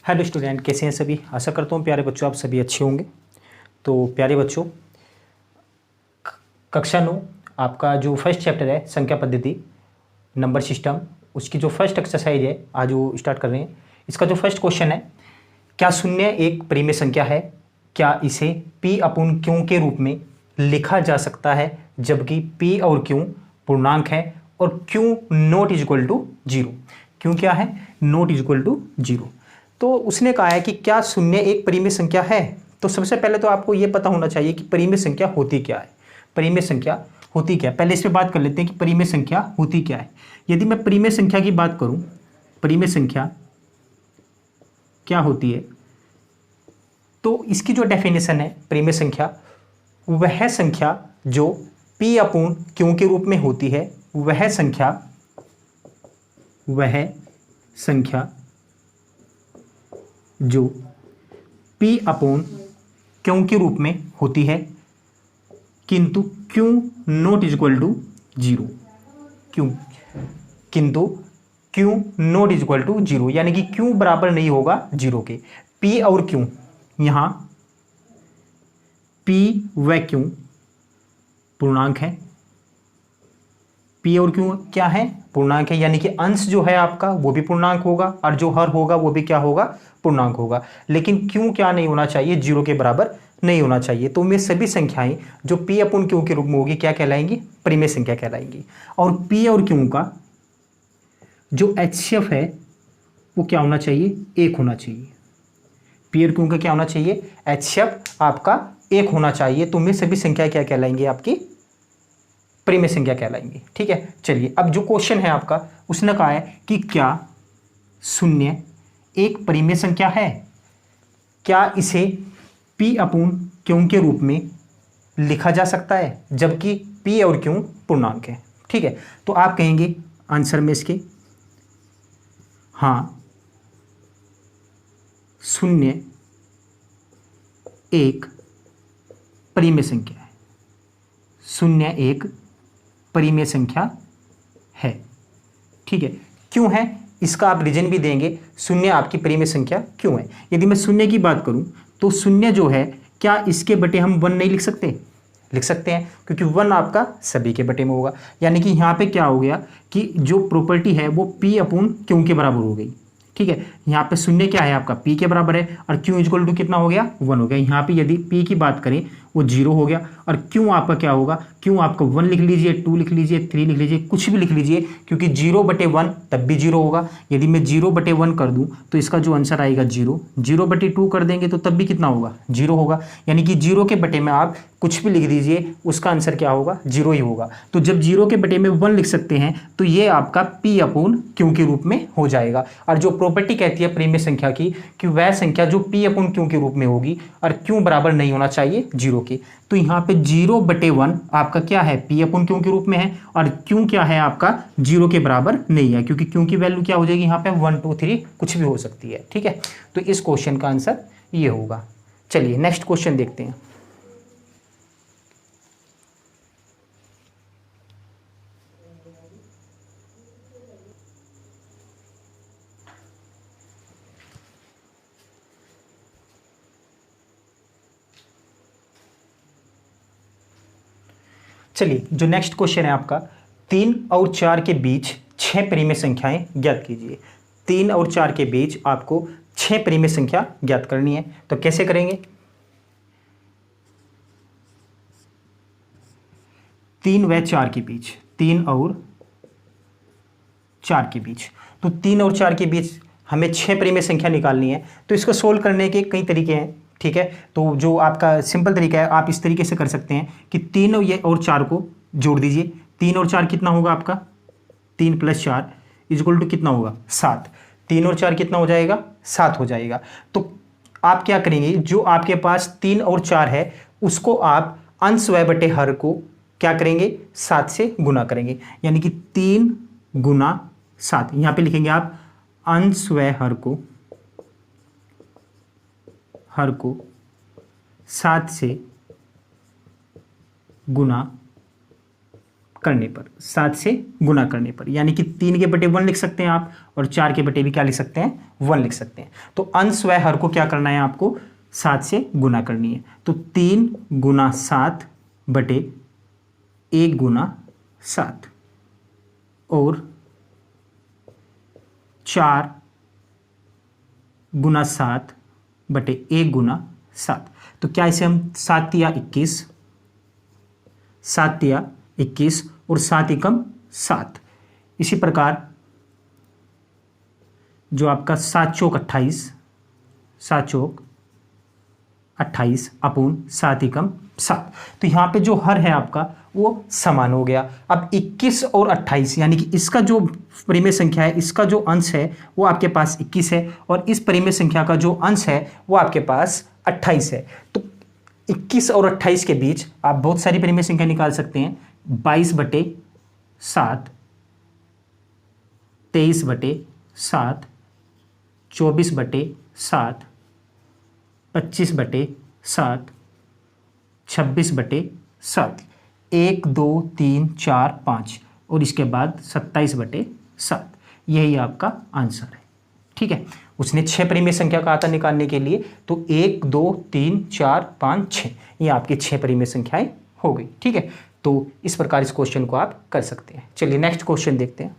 Hello student, कैसे हैं सभी। आशा करता हूँ प्यारे बच्चों आप सभी अच्छे होंगे। तो प्यारे बच्चों, कक्षा 9 आपका जो फर्स्ट चैप्टर है संख्या पद्धति नंबर सिस्टम, उसकी जो फर्स्ट एक्सरसाइज है आज वो स्टार्ट कर रहे हैं। इसका जो फर्स्ट क्वेश्चन है, क्या शून्य एक परिमेय संख्या है? क्या इसे p अपूर्ण क्यों के रूप में लिखा जा सकता है जबकि p और q पूर्णांक है और q not is equal to zero? क्यों क्या है? Not is equal to zero. तो उसने कहा है कि क्या शून्य एक परिमेय संख्या है। तो सबसे पहले तो आपको यह पता होना चाहिए कि परिमेय संख्या होती क्या है। परिमेय संख्या होती क्या है, पहले इस पे बात कर लेते हैं कि परिमेय संख्या होती क्या है। यदि मैं परिमेय संख्या की बात करूं, परिमेय संख्या क्या होती है, तो इसकी जो डेफिनेशन है परिमेय संख्या, वह संख्या जो p अपूर्ण q के रूप में होती है, वह संख्या जो p अपूर्ण q के रूप में होती है किंतु q not is equal to zero. क्यों? किंतु q not is equal to zero, यानी कि q बराबर नहीं होगा जीरो के। p और q, यहां p व q पूर्णांक है। p और q क्या है? पूर्णांक है, यानी कि अंश जो है आपका वो भी पूर्णांक होगा और जो हर होगा वो भी क्या होगा? पूर्णांक होगा। लेकिन q क्या नहीं होना चाहिए? जीरो के बराबर नहीं होना चाहिए। तो ये सभी संख्याएं जो p अपूर्ण q के रूप में होगी क्या कहलाएंगी? परिमेय संख्या कहलाएंगी। और p और q का जो HCF है वो क्या होना चाहिए? एक होना चाहिए। p और q का क्या होना चाहिए? HCF आपका एक होना चाहिए। तो ये सभी संख्या क्या कहलाएंगी? आपकी परिमेय संख्या कहलाएंगी। ठीक है, चलिए अब जो क्वेश्चन है आपका, उसने कहा है कि क्या शून्य एक परिमेय संख्या है? क्या इसे p अपूर्ण q के रूप में लिखा जा सकता है जबकि p और q पूर्णांक है? ठीक है, तो आप कहेंगे आंसर में इसके हाँ, शून्य एक परिमेय संख्या है। शून्य एक परिमेय संख्या है। ठीक है, क्यों है इसका आप रीजन भी देंगे, शून्य आपकी परिमेय संख्या क्यों है। यदि मैं शून्य की बात करूं तो शून्य जो है, क्या इसके बटे हम वन नहीं लिख सकते? लिख सकते हैं, क्योंकि वन आपका सभी के बटे में होगा। यानी कि यहाँ पे क्या हो गया कि जो प्रॉपर्टी है वो p अपूर्ण क्यों के बराबर हो गई। ठीक है, यहाँ पे शून्य क्या है आपका? p के बराबर है और q इक्वल टू कितना हो गया? वन हो गया। यहाँ पे यदि p की बात करें वो जीरो हो गया और q आपका क्या होगा? q आपका वन लिख लीजिए, टू लिख लीजिए, थ्री लिख लीजिए, कुछ भी लिख लीजिए, क्योंकि जीरो बटे वन तब भी जीरो होगा। यदि मैं जीरो बटे वन कर दूं तो इसका जो आंसर आएगा जीरो। जीरो बटे टू कर देंगे तो तब भी कितना होगा? जीरो होगा। यानी कि जीरो के बटे में आप कुछ भी लिख दीजिए, उसका आंसर क्या होगा? जीरो ही होगा। तो जब जीरो के बटे में वन लिख सकते हैं तो ये आपका p अपूर्ण q के रूप में हो जाएगा। और जो प्रॉपर्टी कहती है परिमेय संख्या की कि वह संख्या जो p अपूर्ण q के रूप में होगी और q बराबर नहीं होना चाहिए जीरो के। तो यहाँ पे जीरो बटे वन आपका क्या है? p अपूर्ण q के रूप में है और q क्या है आपका? जीरो के बराबर नहीं है, क्योंकि q की वैल्यू क्या हो जाएगी यहाँ पे? वन टू थ्री कुछ भी हो सकती है। ठीक है, तो इस क्वेश्चन का आंसर ये होगा। चलिए नेक्स्ट क्वेश्चन देखते हैं। चलिए, जो नेक्स्ट क्वेश्चन है आपका, 3 और 4 के बीच 6 परिमेय संख्याएं ज्ञात कीजिए। 3 और 4 के बीच आपको 6 परिमेय संख्या ज्ञात करनी है। तो कैसे करेंगे? 3 व 4 के बीच, 3 और 4 के बीच, तो 3 और 4 के बीच हमें 6 परिमेय संख्या निकालनी है। तो इसको सोल्व करने के कई तरीके हैं। ठीक है, तो जो आपका सिंपल तरीका है, आप इस तरीके से कर सकते हैं कि 3 और 4 को जोड़ दीजिए। 3 और 4 कितना होगा आपका? 3 + 4 इक्वल टू कितना होगा? 7। 3 और 4 कितना हो जाएगा? 7 हो जाएगा। तो आप क्या करेंगे, जो आपके पास 3 और 4 है उसको आप अंश व बटे हर को क्या करेंगे? 7 से गुना करेंगे। यानी कि 3 गुना 7, यहां पे लिखेंगे आप अंश व हर को 7 से गुना करने पर, 7 से गुना करने पर, यानी कि 3 के बटे 1 लिख सकते हैं आप, और 4 के बटे भी क्या लिख सकते हैं, 1 लिख सकते हैं। तो अंश व हर को क्या करना है आपको, 7 से गुना करनी है। तो 3 गुना 7 बटे 1 गुना 7 और 4 गुना 7 बटे 1 गुना 7। तो क्या इसे हम 7 तिया 21, 7 तिया 21 और 7 एकम 7। इसी प्रकार जो आपका 7 चौक 28, 7 चौक 28 अपून 7 एकम 7। तो यहाँ पे जो हर है आपका वो समान हो गया। अब 21 और 28 यानी कि इसका जो परिमेय संख्या है, इसका जो अंश है वो आपके पास 21 है, और इस परिमेय संख्या का जो अंश है वो आपके पास 28 है। तो 21 और 28 के बीच आप बहुत सारी परिमेय संख्या निकाल सकते हैं। 22 बटे 7, 23 बटे 7, 24 बटे 7, 25 बटे 7, 26 बटे 7, 1 2 3 4 5 और इसके बाद 27 बटे 7। यही आपका आंसर है। ठीक है, उसने 6 परिमेय संख्या का आता निकालने के लिए, तो 1 2 3 4 5 6 ये आपकी 6 परिमेय संख्याएं हो गई। ठीक है, तो इस प्रकार इस क्वेश्चन को आप कर सकते हैं। चलिए नेक्स्ट क्वेश्चन देखते हैं।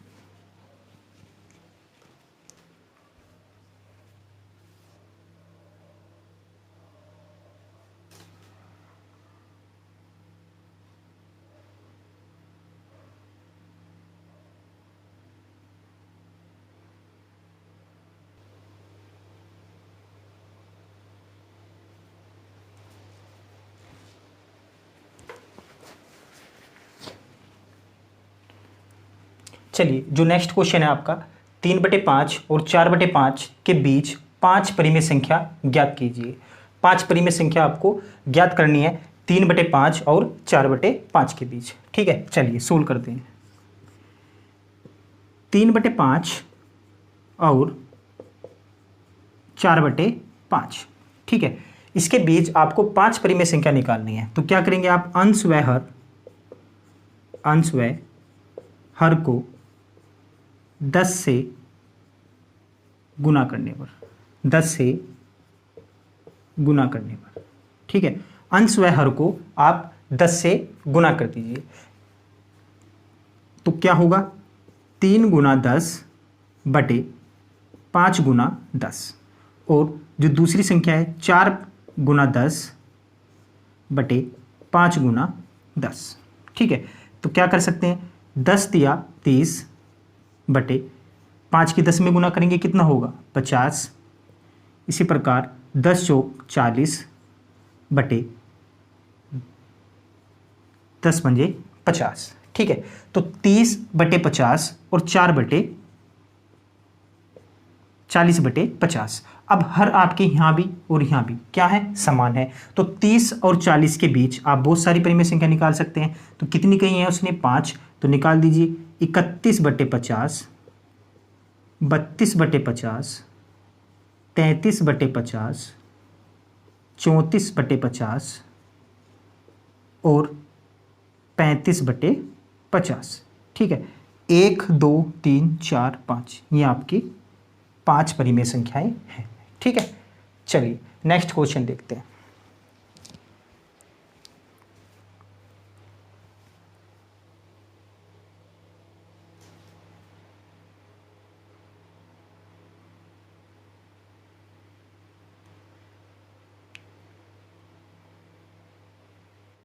चलिए जो नेक्स्ट क्वेश्चन है आपका, 3/5 और 4/5 के बीच 5 परिमेय संख्या ज्ञात कीजिए। 5 परिमेय संख्या आपको ज्ञात करनी है 3/5 और 4/5 के बीच। ठीक है, चलिए सोल्व करते हैं। 3/5 और 4/5। ठीक है, इसके बीच आपको 5 परिमेय संख्या निकालनी है। तो क्या करेंगे आप, अंश व हर को 10 से गुना करने पर, 10 से गुना करने पर। ठीक है, अंश व हर को आप 10 से गुना कर दीजिए। तो क्या होगा, 3 गुना 10 बटे 5 गुना 10, और जो दूसरी संख्या है 4 गुना 10 बटे 5 गुना 10। ठीक है, तो क्या कर सकते हैं, 10 तिया 30 बटे 5 की 10 में गुना करेंगे कितना होगा, 50। इसी प्रकार 10 चौक 40 बटे 10 पंजे 50। ठीक है, तो 30 बटे 50 और 4 बटे 40 बटे 50। अब हर आपके यहाँ भी और यहाँ भी क्या है, समान है। तो 30 और 40 के बीच आप बहुत सारी परिमेय संख्या निकाल सकते हैं। तो कितनी कही है उसने, 5, तो निकाल दीजिए। 31 बटे 50, 32 बटे 50, 33 बटे 50, 34 बटे 50 और 35 बटे 50। ठीक है, 1 2 3 4 5 ये आपकी 5 परिमेय संख्याएं हैं। ठीक है, चलिए नेक्स्ट क्वेश्चन देखते हैं।